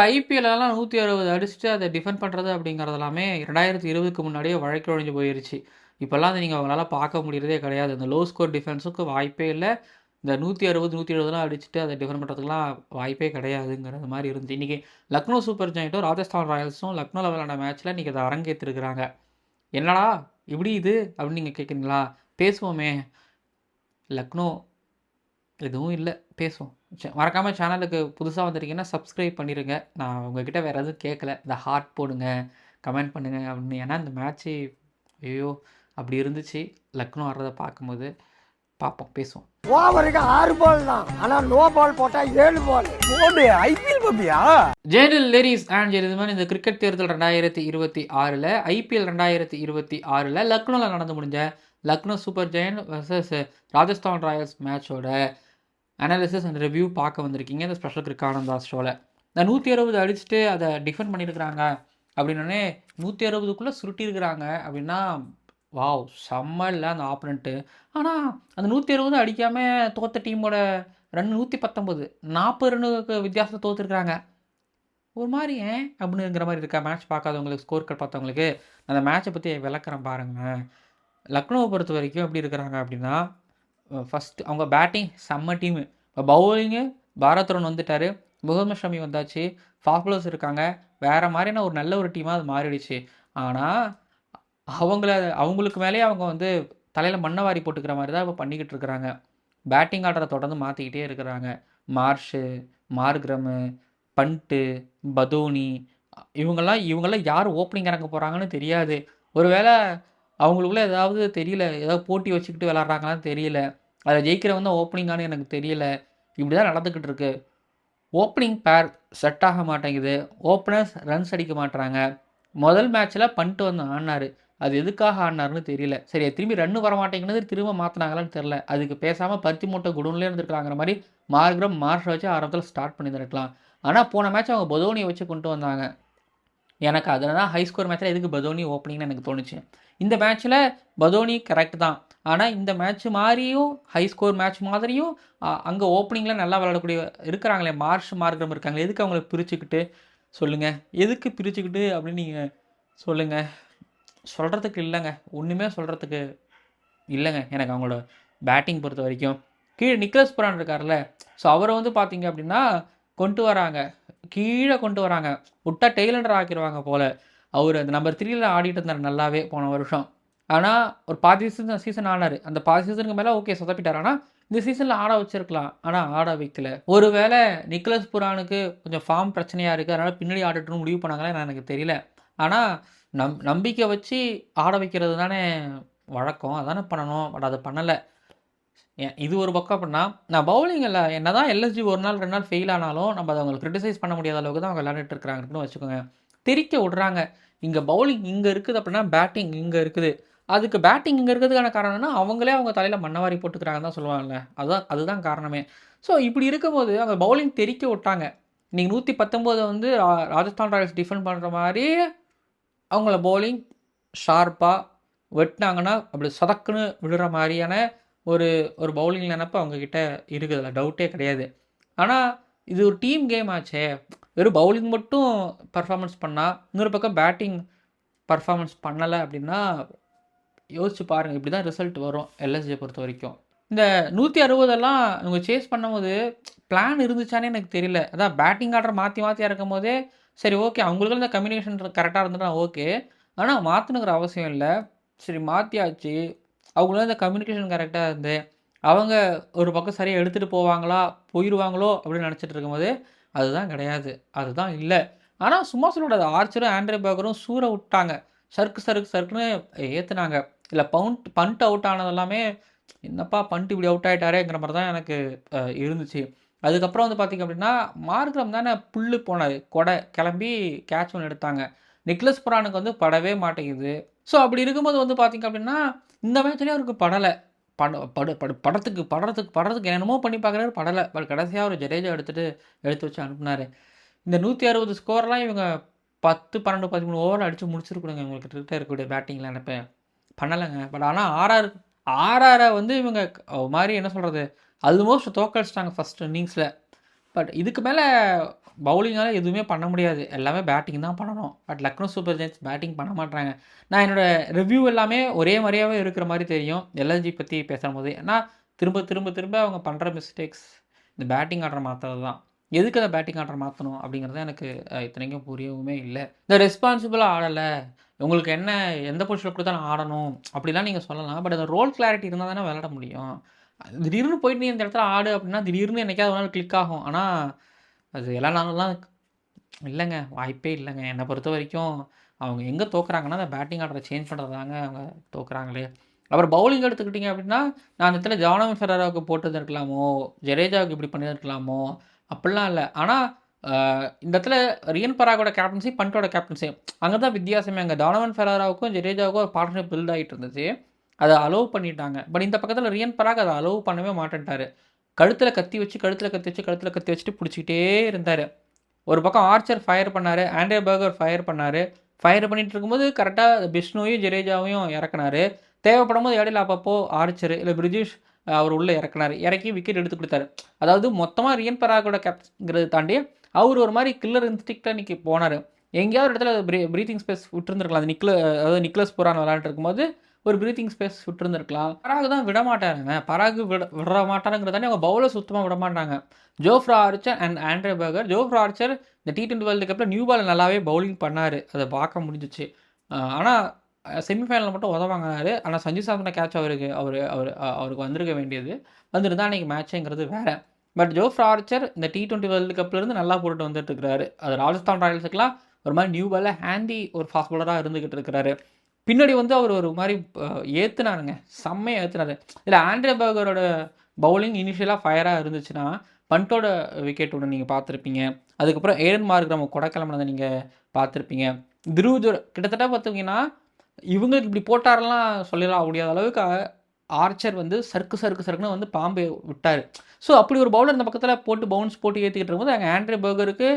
ஐபிஎல்லாம் 160 அடிச்சுட்டு அதை டிஃபெண்ட் பண்ணுறது அப்படிங்கிறது எல்லாமே 2020க்கு முன்னாடியே வழக்கொழிஞ்சு போயிருச்சு. இப்போல்லாம் அதை நீங்கள் அவங்களால பார்க்க முடியறதே கிடையாது. இந்த லோ ஸ்கோர் டிஃபென்ஸுக்கு வாய்ப்பே இல்லை. இந்த 160, 170லாம் அடிச்சுட்டு அதை டிஃபெண்ட் பண்ணுறதுக்குலாம் வாய்ப்பே கிடையாதுங்கிறது மாதிரி இருந்துச்சு. இன்றைக்கி லக்னோ சூப்பர் ஜெயிண்ட்டும் ராஜஸ்தான் ராயல்ஸும் லக்னோவில் விளையாட மேட்ச்சில் இன்றைக்கி அதை அரங்கேற்றிருக்கிறாங்க. என்னடா இப்படி இது அப்படின்னு நீங்கள் கேட்குறீங்களா? பேசுவோமே. லக்னோ எதுவும் இல்லை, பேசுவோம். மறக்காமல் சேனலுக்கு புதுசாக வந்திருக்கீங்கன்னா சப்ஸ்கிரைப் பண்ணிடுங்க. நான் உங்ககிட்ட வேறு எதுவும் கேட்கல. இந்த ஹார்ட் போடுங்க, கமெண்ட் பண்ணுங்க அப்படின்னு. ஏன்னா இந்த மேட்ச்சு ஐயோ அப்படி இருந்துச்சு. லக்னோ ஆடுறதை பார்க்கும்போது பார்ப்போம், பேசுவோம். ஓவருக்கு 6 பால் தான், ஆனால் நோ பால் போட்டால் 7 பால் போடு. ஐபிஎல் பப்பியா ஜெயலல் லேடிஸ் அண்ட் ஜெயலலிதா இந்த கிரிக்கெட் தேர்தல் 2026 ஐபிஎல் 2026 லக்னோவில் நடந்து முடிஞ்ச Lucknow super giant versus Rajasthan royals மேட்சோட அனாலிசிஸ் அண்ட் ரிவ்யூ பார்க்க வந்திருக்கீங்க இந்த ஸ்பெஷல் கிரிக்கானந்தா ஷோவில். இந்த 160 அடிச்சுட்டு அதை டிஃபெண்ட் பண்ணியிருக்கிறாங்க அப்படின்னே 160க்குள்ளே சுருட்டியிருக்கிறாங்க அப்படின்னா வாவ் செம்ம இல்லை அந்த ஆப்பனண்ட்டு. ஆனால் அந்த 160 அடிக்காமல் தோற்ற டீமோட ரன் 119, 40 ரன்னுக்கு வித்தியாசத்தை தோற்றுருக்குறாங்க. ஒரு மாதிரி ஏன் அப்படிங்கிற மாதிரி இருக்கா மேட்ச் பார்க்காதவங்களுக்கு, ஸ்கோர் கார்டு பார்த்தவங்களுக்கு. அந்த மேட்ச்சை பற்றி விளக்குறேன் பாருங்கள். லக்னோவை பொறுத்த வரைக்கும் எப்படி இருக்கிறாங்க அப்படின்னா, ஃபஸ்ட்டு அவங்க பேட்டிங் செம்ம டீமு. இப்போ பவுலிங்கு பாரத் ரன் வந்துட்டார், முகமது ஷமி வந்தாச்சு, ஃபாஃபுலர்ஸ் இருக்காங்க. வேறு மாதிரியான ஒரு நல்ல ஒரு டீமாக அது மாறிடுச்சு. ஆனால் அவங்களுக்கு மேலேயே அவங்க வந்து தலையில் மண்ணை வாரி போட்டுக்கிற மாதிரி தான் இப்போ பண்ணிக்கிட்டு இருக்கிறாங்க. பேட்டிங் ஆர்டரை தொடர்ந்து மாற்றிக்கிட்டே இருக்கிறாங்க. மார்ஷு, மார்க்ரமு, பண்ட்டு, பதோனி இவங்கெல்லாம் யார் ஓப்பனிங் இறங்க போகிறாங்கன்னு தெரியாது. ஒருவேளை அவங்களுக்குள்ள ஏதாவது தெரியல, ஏதாவது போட்டி வச்சுக்கிட்டு விளாட்றாங்களான்னு தெரியல. அதில் ஜெயிக்கிறவங்க தான் ஓப்பனிங்கானு எனக்கு தெரியல. இப்படி தான் நடந்துக்கிட்டு இருக்கு. ஓப்பனிங் பேர் செட் ஆக மாட்டேங்குது. ஓப்பனர்ஸ் ரன்ஸ் அடிக்க மாட்டுறாங்க. முதல் மேட்ச்சில் பண்ட்டு வந்து ஆடினார். அது எதுக்காக ஆடினார்னு தெரியல. சரி திரும்பி ரன்னு வர மாட்டேங்கிறது, திரும்ப மாற்றினாங்களான்னு தெரில. அதுக்கு பேசாமல் பருத்தி மூட்டை குடோன்லேயே இருந்துருக்கலாங்கிற மாதிரி மார்க்ரம் மார்ஷை வச்சு ஆரம்பத்தில் ஸ்டார்ட் பண்ணியிருக்கலாம். ஆனால் போன மேட்ச் அவங்க பதோனியை வச்சு கொண்டு வந்தாங்க. எனக்கு அதில் தான் ஹை ஸ்கோர் மேட்ச்சில் எதுக்கு பதோனி ஓப்பனிங்னு எனக்கு தோணுச்சு. இந்த மேட்ச்சில் பதோனி கரெக்ட் தான். ஆனால் இந்த மேட்ச் மாதிரியும் ஹை ஸ்கோர் மேட்ச் மாதிரியும் அங்கே ஓப்பனிங்கில் நல்லா விளையாடக்கூடிய இருக்கிறாங்களே மார்ஷ், மார்க்ரம் இருக்காங்களே, எதுக்கு அவங்கள பிரிச்சுக்கிட்டு சொல்லுங்கள், எதுக்கு பிரிச்சுக்கிட்டு அப்படின்னு நீங்கள் சொல்லுங்கள். சொல்கிறதுக்கு இல்லைங்க, ஒன்றுமே சொல்கிறதுக்கு இல்லைங்க எனக்கு அவங்களோட பேட்டிங் பொறுத்த வரைக்கும். கீழே நிக்கலஸ் புரான் இருக்கார்ல, ஸோ அவரை வந்து பார்த்தீங்க அப்படின்னா கொண்டு வராங்க, கீழே கொண்டு வராங்க, விட்டா டெய்லண்டர் ஆக்கிடுவாங்க போல். அவர் அந்த நம்பர் 3 ஆடிட்டு இருந்தார் நல்லாவே போன வருஷம். ஆனால் ஒரு பாதி சீசன் ஆனார். அந்த பாதி சீசனுக்கு மேலே ஓகே சொதப்பிட்டார். ஆனால் இந்த சீசனில் ஆட வச்சிருக்கலாம், ஆனால் ஆட வைக்கல. ஒருவேளை நிக்கலஸ் புரானுக்கு கொஞ்சம் ஃபார்ம் பிரச்சனையாக இருக்குது, அதனால் பின்னாடி ஆடட்டுன்னு முடிவு பண்ணாங்களே எனக்கு தெரியல. ஆனால் நம்பிக்கை வச்சு ஆட வைக்கிறது தானே வழக்கம், அதானே பண்ணணும். பட் அதை பண்ணலை. இது ஒரு பக்கம் அப்படின்னா, நான் பவுலிங்கில் என்ன தான் எல்எஸ்ஜி ஒரு நாள் 2 நாள் ஃபெயில் ஆனாலும் நம்ம அதை அவங்களுக்கு கிரிட்டிசைஸ் பண்ண முடியாத அளவுக்கு தான் அவங்க விளையாண்டுட்டு இருக்கிறாங்கன்னு வச்சுக்கோங்க. தெரிக்க விட்றாங்க. இங்கே பவுலிங் இங்கே இருக்குது அப்படின்னா பேட்டிங் இங்கே இருக்குது. அதுக்கு பேட்டிங் இங்கே இருக்கிறதுக்கான காரணம்னா அவங்களே அவங்க தலையில் மண்ணவாரி போட்டுக்கிறாங்கன்னு தான் சொல்லுவாங்கல்ல, அதுதான் காரணமே. ஸோ இப்படி இருக்கும்போது அவங்க பவுலிங் தெரிக்க விட்டாங்க. நீங்கள் 119 வந்து ராஜஸ்தான் ராயல்ஸ் டிஃபெண்ட் பண்ணுற மாதிரி அவங்கள பவுலிங் ஷார்ப்பாக வெட்டினாங்கன்னா அப்படி சதக்குன்னு விடுற மாதிரியான ஒரு பவுலிங் நினப்பு அவங்கக்கிட்ட இருக்குது, அதில் டவுட்டே கிடையாது. ஆனால் இது ஒரு டீம் கேம் ஆச்சே. வெறும் பவுலிங் மட்டும் பர்ஃபார்மன்ஸ் பண்ணால், இன்னொரு பக்கம் பேட்டிங் பர்ஃபார்மன்ஸ் பண்ணலை அப்படின்னா யோசிச்சு பாருங்கள், இப்படி தான் ரிசல்ட் வரும் எல்எஸ்ஜியை பொறுத்த வரைக்கும். இந்த 160 இவங்க சேஸ் பண்ணும்போது பிளான் இருந்துச்சானே எனக்கு தெரியல. அதான் பேட்டிங் ஆர்டர் மாற்றி இறக்கும் போதே சரி ஓகே, அவங்களுக்கு இந்த கம்யூனிகேஷன் கரெக்டாக இருந்துட்டா ஓகே. ஆனால் மாற்றணுங்கிற அவசியம் இல்லை. சரி மாற்றியாச்சு, அவங்களும் இந்த கம்யூனிகேஷன் கரெக்டாக இருந்து அவங்க ஒரு பக்கம் சரியாக எடுத்துகிட்டு போயிடுவாங்களோ அப்படின்னு நினச்சிட்டு இருக்கும்போது அதுதான் கிடையாது, அதுதான் இல்லை. ஆனால் சும்மா சொல்லக்கூடாது, ஆர்ச்சரும் ஆண்ட்ரே பேக்கரும் சூற விட்டாங்க, சறுக்குன்னு ஏற்றுனாங்க. இல்லை பண்ட் அவுட் ஆனதெல்லாமே என்னப்பா பண்ட் இப்படி அவுட் ஆகிட்டாரேங்கிற மாதிரி தான் எனக்கு இருந்துச்சு. அதுக்கப்புறம் வந்து பார்த்திங்க அப்படின்னா மார்க்ரம் தானே புல்லு போனார், கொடை கிளம்பி கேட்ச் ஒன்று எடுத்தாங்க. நிக்கலஸ் புரானுக்கு வந்து படவே மாட்டேங்குது. ஸோ அப்படி இருக்கும்போது வந்து பார்த்திங்க அப்படின்னா இந்த மேட்ச்லேயே அவருக்கு படலை. படத்துக்கு என்னென்னமோ பண்ணி பார்க்குறாரு, படலை. பட் கடைசியாக ஒரு ஜடேஜா எடுத்து வச்சு அனுப்புனார். இந்த 160 ஸ்கோர்லாம் இவங்க 10, 12, 13 ஓவர் அடித்து முடிச்சிருக்கணுங்க இவங்களுக்கு கிட்ட இருக்கக்கூடிய பேட்டிங்கில் நினைப்பேன். பண்ணலைங்க. பட் ஆனால் ஆர்ஆரை வந்து இவங்க மாதிரி என்ன சொல்கிறது, ஆல்மோஸ்ட் தோக்கடிச்சிட்டாங்க ஃபஸ்ட் இன்னிங்ஸில். பட் இதுக்கு மேலே பவுலிங்கால் எதுவுமே பண்ண முடியாது, எல்லாமே பேட்டிங் தான் பண்ணணும். But Lucknow super giants batting பண்ண மாட்டாங்க. நான் என்னோட ரிவ்யூ எல்லாமே ஒரே மாதிரியாவே இருக்கிற மாதிரி தெரியும் எல்எஸ்ஜி பற்றி பேசும்போது. ஏன்னா திரும்ப திரும்ப திரும்ப அவங்க பண்ணுற மிஸ்டேக்ஸ் இந்த பேட்டிங் ஆர்டர் மாற்றுறது தான். எதுக்கு அந்த பேட்டிங் ஆர்டர் மாற்றணும் அப்படிங்கிறது எனக்கு இத்தனைக்கும் புரியவுமே இல்லை. இந்த ரெஸ்பான்சிபிளாக ஆடலை, உங்களுக்கு என்ன எந்த பொசிஷனில் கொடுத்தா நான் ஆடணும் அப்படிலாம் நீங்கள் சொல்லலாம். பட் அந்த ரோல் கிளாரிட்டி இருந்தால் தானே விளையாட முடியும். திடீர்னு போயிட்டு நீ இந்த இடத்துல ஆடு அப்படின்னா திடீர்னு என்னைக்காவது ஒரு நாள் கிளிக் ஆகும். ஆனால் அது எல்லா நாளெல்லாம் இல்லைங்க, வாய்ப்பே இல்லைங்க. என்னை பொறுத்த வரைக்கும் அவங்க எங்கே தோக்குறாங்கன்னா அந்த பேட்டிங் ஆர்டரை சேஞ்ச் பண்ணுறதாங்க அவங்க தோக்குறாங்களே. அப்புறம் பவுலிங் எடுத்துக்கிட்டிங்க அப்படின்னா நான் அந்த இடத்துல ஜானவன் ஃபெரராவுக்கு போட்டுருந்துருக்கலாமோ, ஜடேஜாவுக்கு இப்படி பண்ணியிருக்கலாமோ அப்படிலாம் இல்லை. ஆனால் இந்த இடத்துல ரியன் பராகோட கேப்டன்சி, பண்டோட கேப்டன்சி அங்கே தான் வித்தியாசமே. அங்கே டானவன் ஃபெராராவுக்கும் ஜடேஜாவுக்கும் ஒரு பார்ட்னர்ஷிப் பில்ட் ஆகிட்டு இருந்துச்சு, அதை அலோவ் பண்ணிட்டாங்க. பட் இந்த பக்கத்தில் ரியன் பராக் அதை அலோவ் பண்ணவே மாட்டேன்ட்டார். கழுத்தில் கத்தி வச்சுட்டு பிடிச்சிக்கிட்டே இருந்தார். ஒரு பக்கம் ஆர்ச்சர் ஃபயர் பண்ணார், ஆண்ட்ரே பர்கர் ஃபயர் பண்ணார். ஃபயர் பண்ணிகிட்டு இருக்கும்போது கரெக்டாக பிஷ்ணுவையும் ஜடேஜாவையும் இறக்குனாரு. தேவைப்படும் போது இடையில அப்பப்போ ஆர்ச்சர் இல்லை பிரிஜேஷ் அவர் உள்ளே இறக்கி விக்கெட் எடுத்து கொடுத்தாரு. அதாவது மொத்தமாக ரியன் பராகோட கேப்டன்ங்கிறத தாண்டி அவர் ஒரு மாதிரி கில்லர் இன்ஸ்டிக்டாக இன்றைக்கி போனார். எங்கேயாவது இடத்துல ப்ரீத்திங் ஸ்பேஸ் விட்டுருந்துருக்கலாம். அது அதாவது நிக்லஸ் புரான் விளையாண்டு இருக்கும்போது ஒரு ப்ரீத்திங் ஸ்பேஸ் விட்டுருந்துருக்கலாம். பராக் தான் விட மாட்டாருங்க. பராக் விட மாட்டாருங்கிறதானே அவங்க பவுலர் சுத்தமாக விட மாட்டாங்க. Jofra Archer and Andre burger. Jofra Archer இந்த T20 வேர்ல்டு கப்பில் நியூ பால் நல்லாவே பவுலிங் பண்ணார், அதை பார்க்க முடிஞ்சிச்சு. ஆனால் செமிஃபைனலில் மட்டும் உதவாங்கினார். ஆனால் சஞ்சு சாம்சனை கேட்ச் அவருக்கு வந்திருக்க வேண்டியது, வந்துருந்தா அன்றைக்கி மேட்சுங்கிறது வேறு. பட் ஜோஃப்ரா ஆர்ச்சர் இந்த T20 வேர்ல்டு கப்லேருந்து நல்லா போட்டு வந்துட்டு இருக்கிறாரு. அது ராஜஸ்தான் ராயல்ஸுக்கெலாம் ஒரு மாதிரி நியூ பாலில் ஹேண்டி ஒரு ஃபாஸ்ட் பாலராக இருந்துக்கிட்டு இருக்கிறாரு. பின்னாடி வந்து அவர் ஒரு மாதிரி ஏற்றுனாருங்க, செம்மையாக ஏற்றுனாரு. இதில் ஆண்ட்ரே பர்கரோட பவுலிங் இனிஷியலாக ஃபயராக இருந்துச்சுன்னா பண்டோட விக்கெட் ஒன்று நீங்கள் பார்த்துருப்பீங்க. அதுக்கப்புறம் ஏடன் மார்க்ரம் கொடைக்கிளம்பினதை நீங்கள் பார்த்துருப்பீங்க. கிட்டத்தட்ட பார்த்தீங்கன்னா இவங்களுக்கு இப்படி போட்டாரெல்லாம் சொல்லலாம் முடியாத அளவுக்கு ஆர்ச்சர் வந்து சறுக்குன்னு வந்து பாம்பை விட்டார். ஸோ அப்படி ஒரு பவுலர் இந்த பக்கத்தில் போட்டு பவுன்ஸ் போட்டு ஏற்றிக்கிட்டு இருக்கும்போது அங்கே ஆண்ட்ரே பர்கருக்கு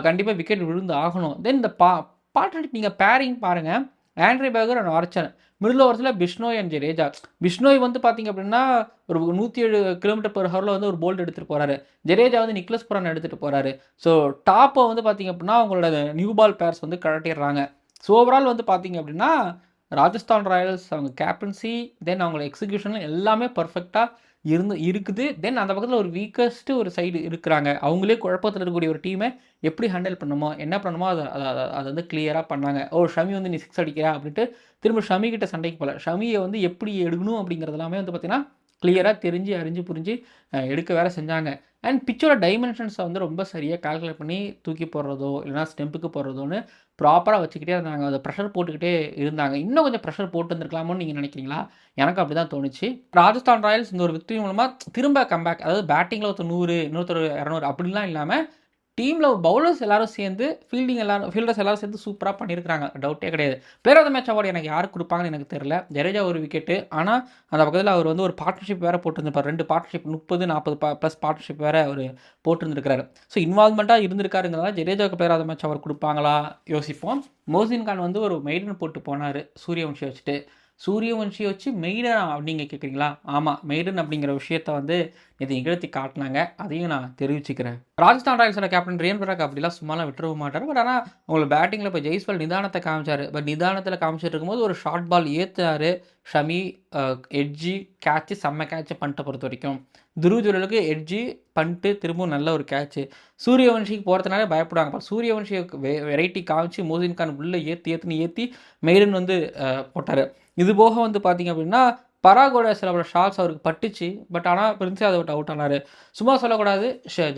கண்டிப்பாக விக்கெட் விழுந்து ஆகணும். தென் இந்த பார்ட்னர்ஷிப் நீங்கள் பேரிங் பாருங்கள், Andre Burger and Archer. Middle ஓவர்ஸில் பிஷ்னோய் அண்ட் ஜடேஜா. பிஷ்னோய் வந்து பார்த்திங்க அப்படின்னா ஒரு 107 km/h வந்து ஒரு போல்ட் எடுத்துகிட்டு போகிறாரு. ஜடேஜா வந்து நிக்லஸ் புரான் எடுத்துகிட்டு போகிறாரு. ஸோ டாப்பை வந்து பார்த்திங்க அப்படின்னா அவங்களோட நியூ பால் பேர்ஸ் வந்து கழட்டிடுறாங்க. ஸோ ஓவரால் வந்து பார்த்திங்க அப்படின்னா ராஜஸ்தான் ராயல்ஸ் அவங்க கேப்டன்சி தென் அவங்களோட எக்ஸிக்யூஷன் எல்லாமே பர்ஃபெக்டாக இருக்குது. தென் அந்த பக்கத்தில் ஒரு வீக்கஸ்ட்டு ஒரு சைடு இருக்கிறாங்க. அவங்களே குழப்பத்தில் இருக்கக்கூடிய ஒரு டீமை எப்படி ஹேண்டில் பண்ணணுமோ என்ன பண்ணணுமோ அதை வந்து கிளியராக பண்ணாங்க. ஷமி வந்து நீ 6 அடிக்கிறா அப்படின்ட்டு திரும்ப ஷமி கிட்ட சண்டைக்கு போகல. ஷமியை வந்து எப்படி எடுக்கணும் அப்படிங்கிறது எல்லாமே வந்து பார்த்திங்கன்னா கிளியராக தெரிஞ்சு அறிஞ்சு புரிஞ்சு எடுக்க வேறு செஞ்சாங்க. அண்ட் பிச்சோட டைமென்ஷன்ஸை வந்து ரொம்ப சரியாக கால்குலேட் பண்ணி தூக்கி போடுறதோ இல்லைனா ஸ்டெம்புக்கு போடுறதோன்னு ப்ராப்பராக வச்சுக்கிட்டே இருந்தாங்க. அதை ப்ரெஷர் போட்டுக்கிட்டே இருந்தாங்க. இன்னும் கொஞ்சம் ப்ரெஷர் போட்டு இருந்திருக்கலாமோன்னு நீங்கள் நினைக்கிறீங்களா? எனக்கு அப்படி தான் தோணுச்சு. ராஜஸ்தான் ராயல்ஸ் இந்த ஒரு விக்டரி மூலமாக திரும்ப கம்பேக், அதாவது பேட்டிங்கில் ஒருத்தர் 100 இன்னொருத்தர் 200 அப்படின்லாம் இல்லாமல் டீமில் பவுலர்ஸ் எல்லாரும் சேர்ந்து ஃபீல்டர்ஸ் எல்லாரும் சேர்ந்து சூப்பராக பண்ணியிருக்கிறாங்க, டவுட்டே கிடையாது. Player of the match award எனக்கு யாருக்கு கொடுப்பாங்கன்னு எனக்கு தெரியல. ஜடேஜா ஒரு விக்கெட்டு, ஆனால் அந்த பக்கத்தில் அவர் வந்து ஒரு பார்ட்னர்ஷிப் வேறு போட்டுருந்துருப்பார். 2 பார்ட்னர்ஷிப் 30-40 ப்ளஸ் பார்ட்னர்ஷிப் வேறு அவர் போட்டுருந்துருக்காரு. ஸோ இன்வால்மெண்ட்டாக இருந்திருக்காருங்கிறதா ஜடேஜாவுக்கு player of the match award கொடுப்பாங்களா யோசிப்போம். மோசின் கான் வந்து ஒரு மெய்டன் போட்டு போனார் சூரியவன்ஷியை வச்சுட்டு. சூரியவன்ஷியை வச்சு மெய்டன் அப்படிங்க கேட்குறீங்களா? ஆமாம், மெய்டன் அப்படிங்கிற விஷயத்த வந்து இது நிகழ்த்தி காட்டினாங்க. அதையும் நான் தெரிவிச்சுக்கிறேன். ராஜஸ்தான் ராயல்ஸோட கேப்டன் ரியன் பராக் அப்படிலாம் சும்மாலாம் விட்டுறவும் மாட்டார். பட் ஆனால் உங்களுக்கு பேட்டிங்கில் இப்போ ஜெய்ஸ்வால் நிதானத்தை காமிச்சார். பட் நிதானத்தில் காமிச்சிட்டு இருக்கும்போது ஒரு ஷார்ட் பால் ஏற்றுனார். ஷமி எட்ஜி கேட்ச்சு, செம்ம கேட்சை பண்ணிட்ட பொறுத்த வரைக்கும். துருவ் எட்ஜி பண்ணிட்டு திரும்பவும் நல்ல ஒரு கேட்ச்சு. சூரியவன்ஷிக்கு போகிறதுனால பயப்படுவாங்க. சூரியவன்ஷியை வெரைட்டி காமிச்சு மோசின் கான் உள்ளே ஏற்றி மெய்டன் வந்து போட்டார். இது போக வந்து பார்த்திங்க அப்படின்னா பராகோட சில ஷாட்ஸ் அவருக்கு பட்டுச்சு. பட் ஆனால் பிரின்ஸே அதை விட்டு அவுட் ஆனார். சும்மா சொல்லக்கூடாது,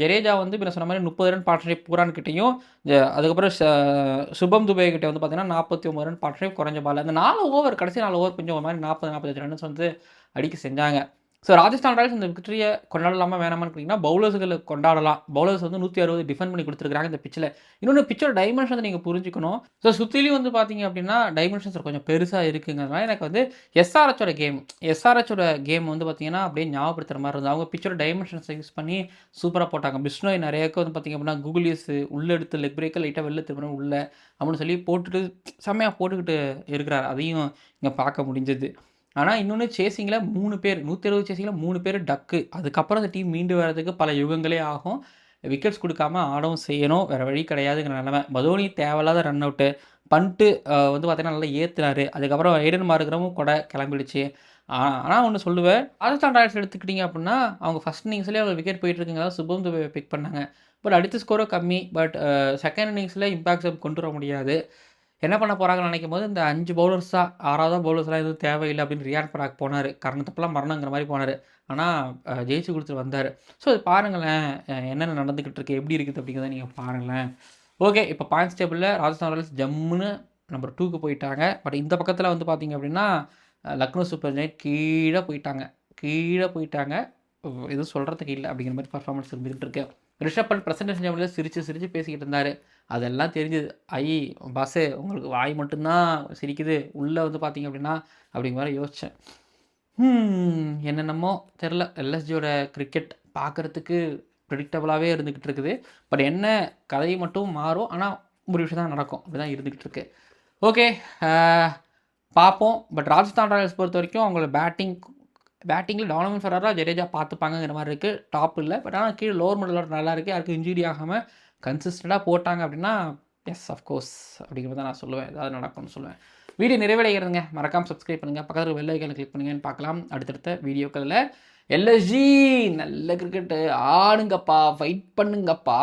ஜடேஜா வந்து இப்போ சொன்ன மாதிரி 30 ரன் பார்ட்னர்ஷிப் புரான்கிட்டையும், அதுக்கப்புறம் சுபம் துபே கிட்டே வந்து பார்த்திங்கன்னா 49 ரன் பார்ட்னர்ஷிப் குறைஞ்ச பால். அந்த 4 ஓவர் கடைசி 4 ஓவர் கொஞ்சம் ஒரு மாதிரி 40-45 ரன்ஸ் வந்து அடிக்க செஞ்சாங்க. ஸோ ராஜஸ்தான் ராயல்ஸ் இந்த விக்டரியை கொண்டாடலாமா வேணாமான்னு கேட்டிங்கன்னா பவுலர்ஸுகளை கொண்டாடலாம். பவுலர்ஸ் வந்து 160 டிஃபெண்ட் பண்ணி கொடுத்துருக்காங்க இந்த பிச்சில். இன்னொன்று பிச்சோட டைமென்ஷன் நீங்கள் புரிஞ்சுக்கணும். ஸோ சுற்றிலையும் வந்து பார்த்திங்க அப்படின்னா டைமென்ஷன்ஸ் கொஞ்சம் பெருசாக இருக்குங்கிறதுனால எனக்கு வந்து எஸ்ஆர்ஹெச்சோட கேம் வந்து பார்த்திங்கன்னா அப்படியே ஞாபகப்படுத்துகிற மாதிரி இருந்தது. அவங்க பிச்சோட டைமென்ஷன்ஸை யூஸ் பண்ணி சூப்பராக போட்டாங்க. பிஷ்னோய் நிறையாக்கு வந்து பார்த்திங்க அப்படின்னா கூகுளியஸ் உள்ளே எடுத்து லெக் பிரேக்கர் லைட்டாக வெளில திரும்ப உள்ள அப்படின்னு சொல்லி போட்டுட்டு செம்மையாக போட்டுக்கிட்டு இருக்கிறார். அதையும் இங்கே பார்க்க முடிஞ்சது. ஆனால் இன்னொன்று சேசிங்கில் 3 பேர் 120 சேசிங்கில் 3 பேர் டக்கு. அதுக்கப்புறம் அந்த டீம் மீண்டு வர்றதுக்கு பல யுகங்களே ஆகும். விக்கெட்ஸ் கொடுக்காம ஆடவும் செய்யணும், வேறு வழி கிடையாதுங்கிற நிலமை. தோனி தேவையில்லாத ரன் அவுட்டு பண்ணிட்டு வந்து பார்த்தீங்கன்னா நல்லா ஏற்றுனாரு. அதுக்கப்புறம் எய்டன் மார்க்ரமும் கூட கிளம்பிடுச்சு. ஆனால் ஒன்று சொல்லுவேன், ராஜஸ்தான் ராயல்ஸ் எடுத்துக்கிட்டிங்க அப்படின்னா அவங்க ஃபஸ்ட் இன்னிங்ஸ்லேயே அவங்க விக்கெட் போயிட்டு இருக்குங்க சுபம் துபே பிக் பண்ணாங்க. பட் அடித்த ஸ்கோரும் கம்மி. பட் செகண்ட் இன்னிங்ஸில் இம்பாக்ட் கொண்டு வர முடியாது. என்ன பண்ண போகிறாங்கன்னு நினைக்கும் போது இந்த 5 பவுலர்ஸ் தான் 6வது பவுலர்ஸ்லாம் எதுவும் தேவையில்லை அப்படின்னு ரியான் பராக் போனார். காரணத்தப்பெல்லாம் மரணங்கிற மாதிரி போனார். ஆனால் ஜெயிச்சு கொடுத்துட்டு வந்தார். ஸோ அது பாருங்களேன் என்னென்ன நடந்துக்கிட்டு இருக்கு, எப்படி இருக்குது அப்படிங்கிறத நீங்கள் பாருங்களேன். ஓகே, இப்போ பாயிண்ட்ஸ் டேபிளில் ராஜஸ்தான் ராயல்ஸ் ஜம்முன்னு நம்பர் 2க்கு போயிட்டாங்க. பட் இந்த பக்கத்தில் வந்து பார்த்தீங்க அப்படின்னா லக்னோ சூப்பர் ஜெயிண்ட் கீழே போயிட்டாங்க. எதுவும் சொல்கிறதுக்கு இல்லை அப்படிங்கிற மாதிரி பர்ஃபார்மன்ஸ் இருந்துகிட்டு இருக்கு. ரிஷப் பண்ட் ப்ரெசன்டேஷன் டேபிளில் சிரித்து பேசிக்கிட்டு இருந்தார். அதெல்லாம் தெரிஞ்சுது. பாஸு உங்களுக்கு வாய் மட்டும்தான் சிரிக்குது, உள்ளே வந்து பார்த்தீங்க அப்படின்னா அப்படிங்கிற மாதிரி யோசித்தேன். என்னென்னமோ தெரில. எல்எஸ்ஜியோட கிரிக்கெட் பார்க்குறதுக்கு ப்ரெடிக்டபுளாகவே இருந்துக்கிட்டு இருக்குது. பட் என்ன கதை மட்டும் மாறும், ஆனால் ஒரு விஷயம் தான் நடக்கும். அப்படி தான் இருந்துக்கிட்டு இருக்கு. ஓகே, பார்ப்போம். பட் ராஜஸ்தான் ராயல்ஸ் பொறுத்த வரைக்கும் அவங்களோட பேட்டிங்கில் டாமினிக் ஃபெரரா, ஜடேஜா பார்த்துப்பாங்கிற மாதிரி இருக்குது. டாப் இல்லை, பட் ஆனால் கீழே லோவர் மிடில் நல்லா இருக்குது. யாருக்கும் இன்ஜுரி ஆகாமல் கன்சிஸ்டண்ட்டாக போட்டாங்க அப்படின்னா எஸ் அஃப்கோர்ஸ் அப்படிங்கிறத நான் சொல்லுவேன். ஏதாவது நடக்கும்னு சொல்லுவேன். வீடியோ நிறைவடைகிறதுங்க. மறக்காமல் சப்ஸ்கிரைப் பண்ணுங்கள், பக்கத்தில் பெல் ஐக்கானை கிளிக் பண்ணுங்கன்னு பார்க்கலாம் அடுத்தடுத்த வீடியோக்களில். எல்எஸ்ஜி நல்ல கிரிக்கெட்டு ஆடுங்கப்பா, ஃபைட் பண்ணுங்கப்பா.